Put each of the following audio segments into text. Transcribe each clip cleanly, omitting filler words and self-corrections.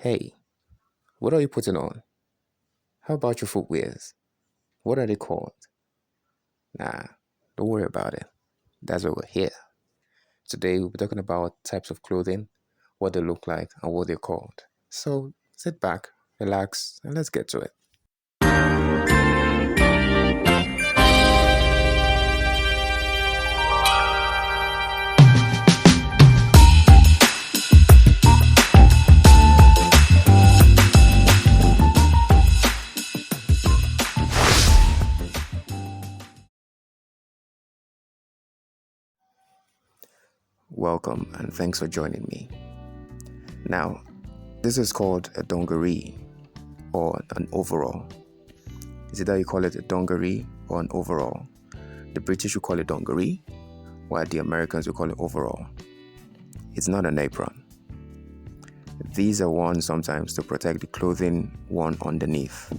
Hey, what are you putting on? How about your footwears? What are they called? Nah, don't worry about it. That's why we're here. Today we'll be talking about types of clothing, what they look like, and what they're called. So sit back, relax, and let's get to it. Welcome and thanks for joining me. Now, this is called a dungaree or an overall. Is it that you call it a dungaree or an overall? The British will call it dungaree, while the Americans will call it overall. It's not an apron. These are worn sometimes to protect the clothing worn underneath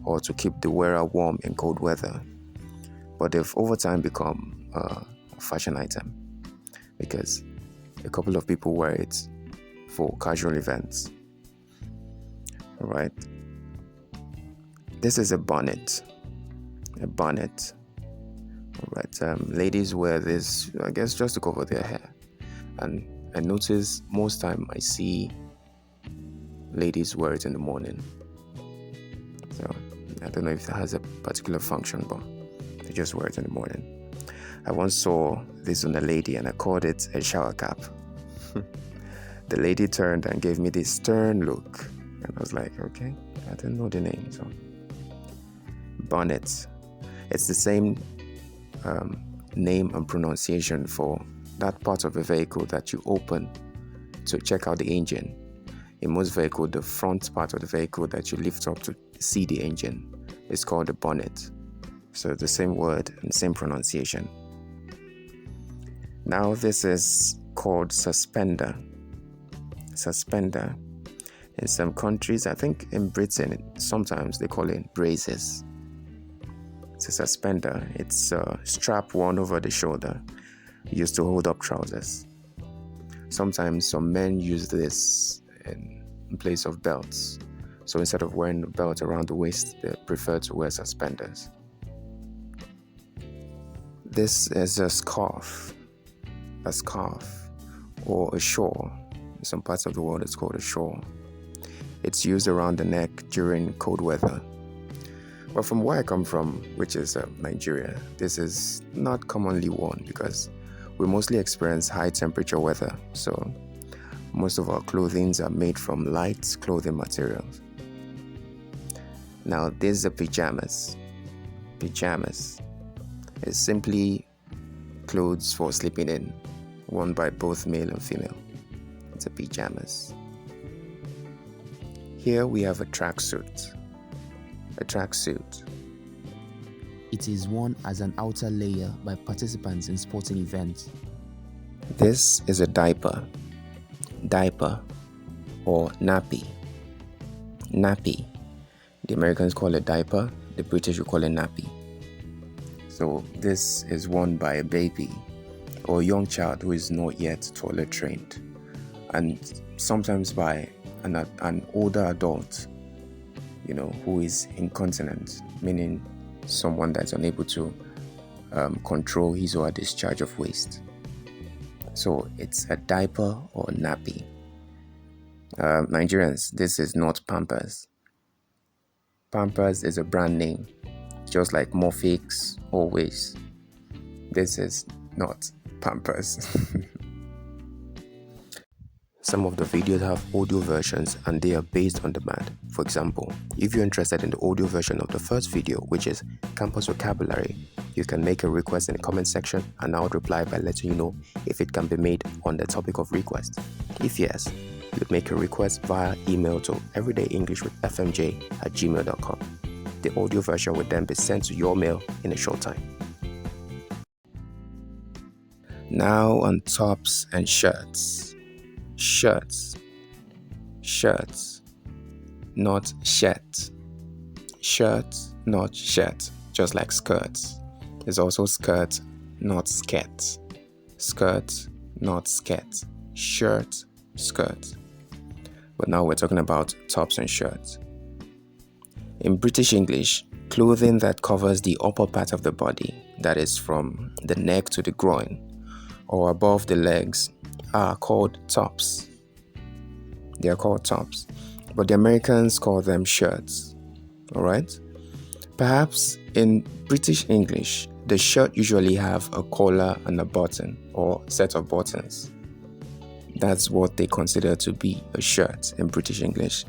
or to keep the wearer warm in cold weather. But they've over time become a fashion item because a couple of people wear it for casual events. All right. This is a bonnet. A bonnet. All right. Ladies wear this, I guess, just to cover their hair. And I notice most time I see ladies wear it in the morning. So I don't know if it has a particular function, but they just wear it in the morning. I once saw this on a lady and I called it a shower cap. The lady turned and gave me this stern look. And I was like, okay, I didn't know the name. So, bonnet. It's the same name and pronunciation for that part of a vehicle that you open to check out the engine. In most vehicles, the front part of the vehicle that you lift up to see the engine is called the bonnet. So the same word and same pronunciation. Now this is called suspender. Suspender. In some countries, I think in Britain, sometimes they call it braces. It's a suspender. It's a strap worn over the shoulder, used to hold up trousers. Sometimes some men use this in place of belts. So instead of wearing the belt around the waist, they prefer to wear suspenders. This is a scarf, or a shawl. In some parts of the world, it's called a shawl. It's used around the neck during cold weather. But from where I come from, which is Nigeria, this is not commonly worn because we mostly experience high temperature weather. So most of our clothing are made from light clothing materials. Now, this is a pyjamas. Pyjamas is simply clothes for sleeping in, worn by both male and female. It's a pyjamas. Here we have a tracksuit. A tracksuit. It is worn as an outer layer by participants in sporting events. This is a diaper. Diaper or nappy. Nappy. The Americans call it diaper, the British will call it nappy. So this is worn by a baby or a young child who is not yet toilet trained, and sometimes by an older adult, who is incontinent, meaning someone that's unable to control his or her discharge of waste. So it's a diaper or nappy. Nigerians, this is not Pampers. Pampers is a brand name, just like Morphix or Waste. This is not Pampers. Some of the videos have audio versions and they are based on demand. For example, if you're interested in the audio version of the first video, which is campus vocabulary, you can make a request in the comment section and I would reply by letting you know if it can be made on the topic of request. If yes, you'd make a request via email to everydayenglishwithfmj@gmail.com. The audio version would then be sent to your mail in a short time. Now on tops and shirts. Shirts, not shirt. Shirt, not shirt, just like skirts. There's also skirt, not skirt. Skirt, not skirt. Shirt, skirt. but now we're talking about tops and shirts. In British English, clothing that covers the upper part of the body, that is from the neck to the groin, or above the legs, are called tops. They are called tops, but the Americans call them shirts. Alright? Perhaps in British English, the shirt usually have a collar and a button, or set of buttons. That's what they consider to be a shirt in British English.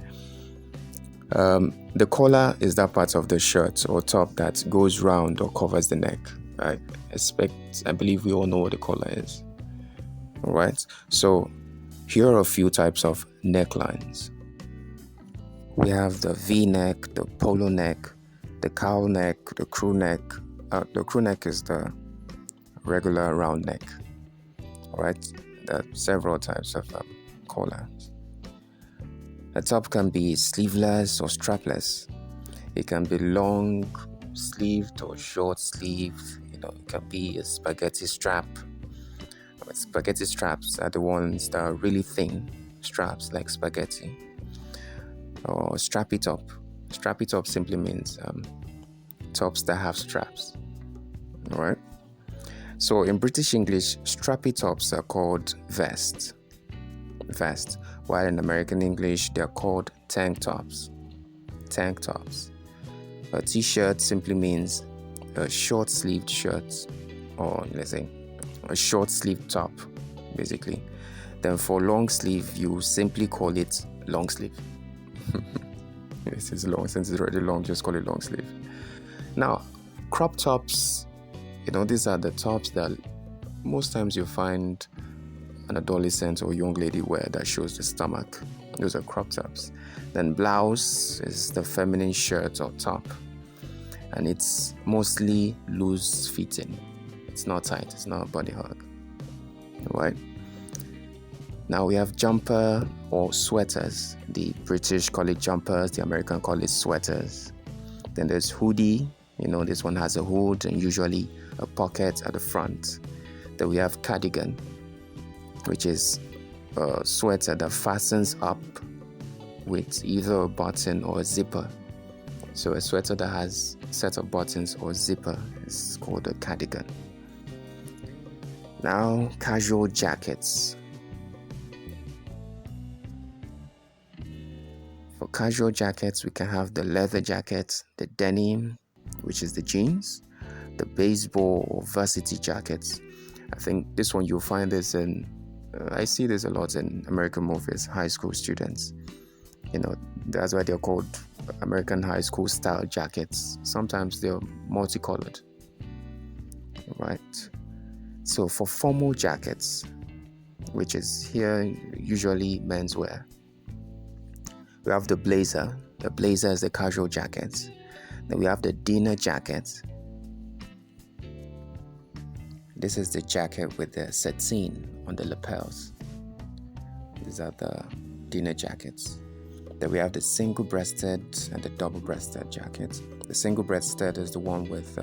The collar is that part of the shirt or top that goes round or covers the neck. I believe we all know what the collar is. Alright, so here are a few types of necklines. We have the V-neck, the polo neck, the cowl neck, the crew neck. The crew neck is the regular round neck. Alright, there are several types of collars. The top can be sleeveless or strapless. It can be long sleeved or short sleeved. It can be a spaghetti strap. Spaghetti straps are the ones that are really thin straps like spaghetti. Or strappy top. Strappy top simply means tops that have straps. Alright? So in British English, strappy tops are called vest, while in American English they're called tank tops. A t-shirt simply means a short-sleeved shirt, or let's say a short-sleeved top, basically. Then for long sleeve, you simply call it long sleeve. This is long, since it's already long, just call it long sleeve. Now, crop tops, these are the tops that most times you find an adolescent or young lady wear that shows the stomach. Those are crop tops. Then blouse is the feminine shirt or top, and it's mostly loose fitting. It's not tight, it's not a body hug. Alright. Now we have jumper or sweaters. The British call it jumpers, the American call it sweaters. Then there's hoodie. This one has a hood and usually a pocket at the front. Then we have cardigan, which is a sweater that fastens up with either a button or a zipper. So a sweater that has a set of buttons or zipper is called a cardigan. Now, casual jackets. For casual jackets, we can have the leather jacket, the denim, which is the jeans, the baseball or varsity jackets. I think this one you'll find this in, I see this a lot in American movies, high school students. That's why they're called American high school style jackets. Sometimes they're multicolored. Right. So for formal jackets, which is here usually menswear, we have the blazer. The blazer is the casual jacket. Then we have the dinner jacket. This is the jacket with the sateen on the lapels. These are the dinner jackets. Then we have the single-breasted and the double-breasted jacket. The single-breasted is the one with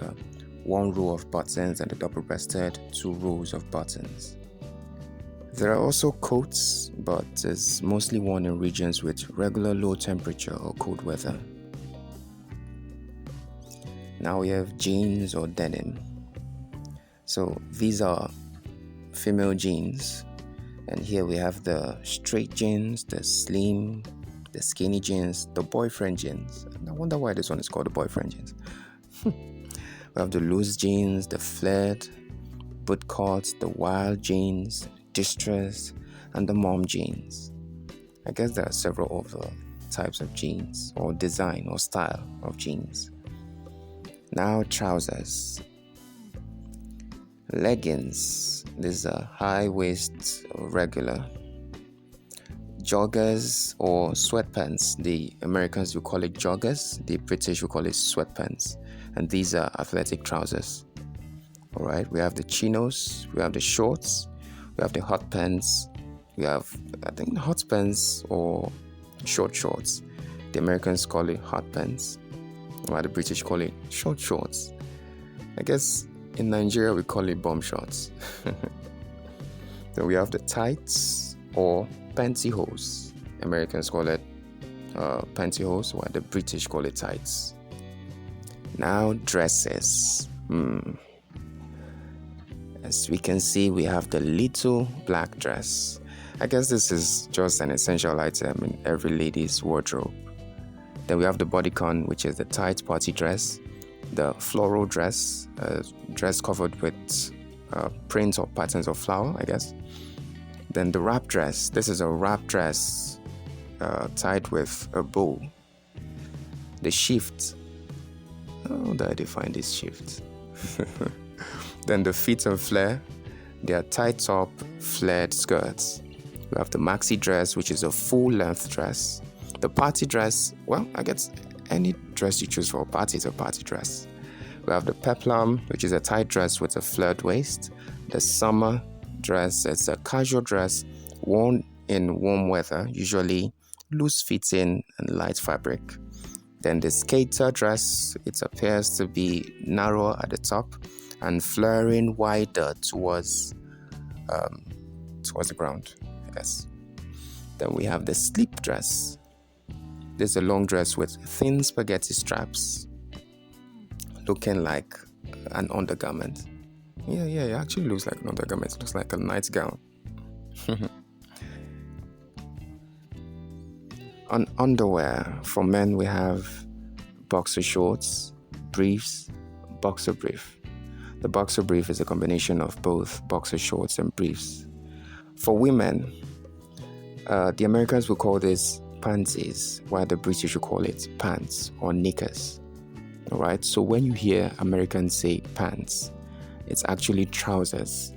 one row of buttons, and the double-breasted 2 rows of buttons. There are also coats, but it's mostly worn in regions with regular low temperature or cold weather. Now we have jeans or denim. So these are female jeans, and here we have the straight jeans, the slim, the skinny jeans, the boyfriend jeans. I wonder why this one is called the boyfriend jeans. We have the loose jeans, the flared, boot cuts, the wild jeans, distressed, and the mom jeans. I guess there are several other types of jeans or design or style of jeans. Now trousers. Leggings. These are high waist or regular. Joggers or sweatpants. The Americans will call it joggers. The British will call it sweatpants. And these are athletic trousers. Alright, we have the chinos, we have the shorts, we have the hot pants, we have, I think, hot pants or short shorts. The Americans call it hot pants, while the British call it short shorts. I guess in Nigeria we call it bomb shorts. Then we have the tights or pantyhose. Americans call it pantyhose, while the British call it tights. Now, dresses. As we can see, we have the little black dress. I guess this is just an essential item in every lady's wardrobe. Then we have the bodycon, which is the tight party dress. The floral dress, dress covered with prints or patterns of flower, I guess. Then the wrap dress. This is a wrap dress tied with a bow. The shift. How do I define this shift? Then the fit and flare. They are tight top, flared skirts. We have the maxi dress, which is a full-length dress. The party dress, well, I guess any dress you choose for a party is a party dress. We have the peplum, which is a tight dress with a flared waist. The summer dress is a casual dress worn in warm weather, usually loose-fitting and light fabric. Then the skater dress, it appears to be narrower at the top and flaring wider towards the ground, I guess. Then we have the sleep dress. This is a long dress with thin spaghetti straps, looking like an undergarment. Yeah, it actually looks like an undergarment. It looks like a nightgown. On underwear, for men we have boxer shorts, briefs, boxer brief. The boxer brief is a combination of both boxer shorts and briefs. For women, the Americans will call this panties, while the British will call it pants or knickers. Alright, so when you hear Americans say pants, it's actually trousers.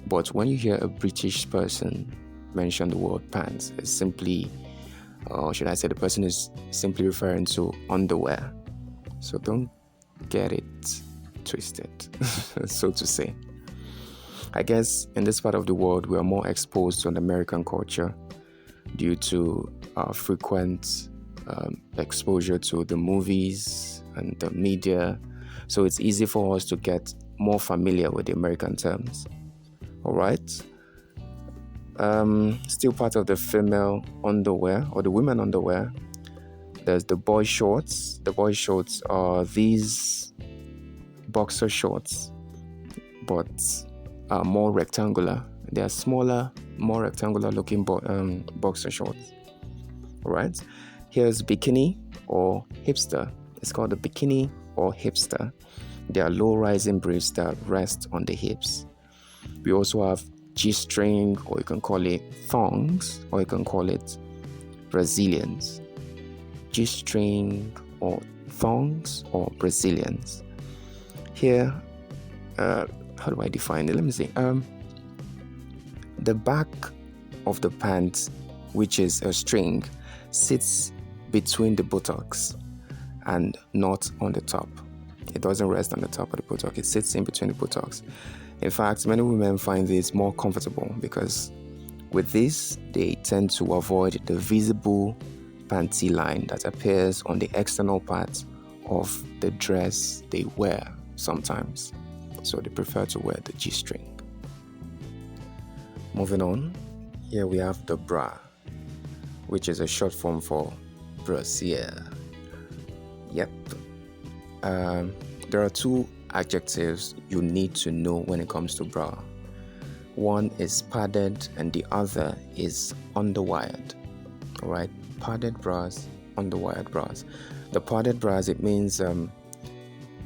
But when you hear a British person mention the word pants, it's simply, or should I say, the person is simply referring to underwear. So don't get it twisted, so to say. I guess in this part of the world, we are more exposed to an American culture due to our frequent exposure to the movies and the media. So it's easy for us to get more familiar with the American terms. All right. Still part of the female underwear or the women underwear. There's the boy shorts. The boy shorts are these boxer shorts, but are more rectangular. They are smaller, more rectangular looking boxer shorts. All right. Here's bikini or hipster. It's called a bikini or hipster. They are low-rising briefs that rest on the hips. We also have G-string, or you can call it thongs, or you can call it Brazilians. G-string or thongs or Brazilians. Here, how do I define it? Let me see. The back of the pant, which is a string, sits between the buttocks and not on the top. It doesn't rest on the top of the buttock. It sits in between the buttocks. In fact, many women find this more comfortable because with this, they tend to avoid the visible panty line that appears on the external part of the dress they wear sometimes. So they prefer to wear the G-string. Moving on, here we have the bra, which is a short form for brassiere. Yep. There are two adjectives you need to know when it comes to bra. One is padded and the other is underwired. Alright, padded bras, underwired bras. The padded bras, it means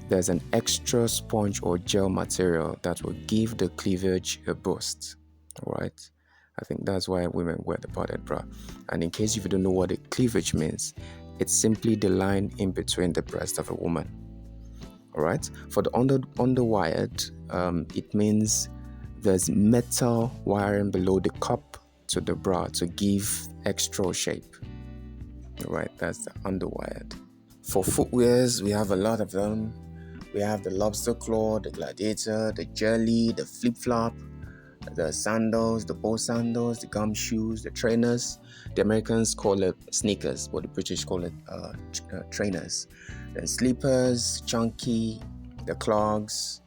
there's an extra sponge or gel material that will give the cleavage a boost. Alright, I think that's why women wear the padded bra. And in case if you don't know what the cleavage means, it's simply the line in between the breast of a woman. Alright, for the underwired, it means there's metal wiring below the cup to the bra to give extra shape. Alright, that's the underwired. For footwears, we have a lot of them. We have the lobster claw, the gladiator, the jelly, the flip-flop, the sandals, the bow sandals, the gum shoes, the trainers. The Americans call it sneakers, but the British call it trainers. Then slippers, chunky, the clogs.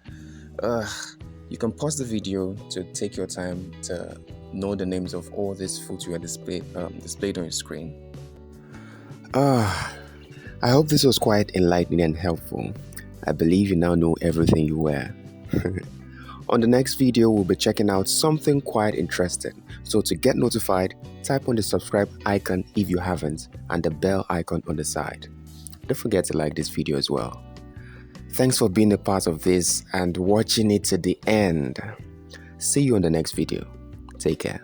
You can pause the video to take your time to know the names of all these footwear displayed on your screen. I hope this was quite enlightening and helpful. I believe you now know everything you wear. On the next video, we'll be checking out something quite interesting. So to get notified, type on the subscribe icon if you haven't and the bell icon on the side. Don't forget to like this video as well. Thanks for being a part of this and watching it to the end. See you on the next video. Take care.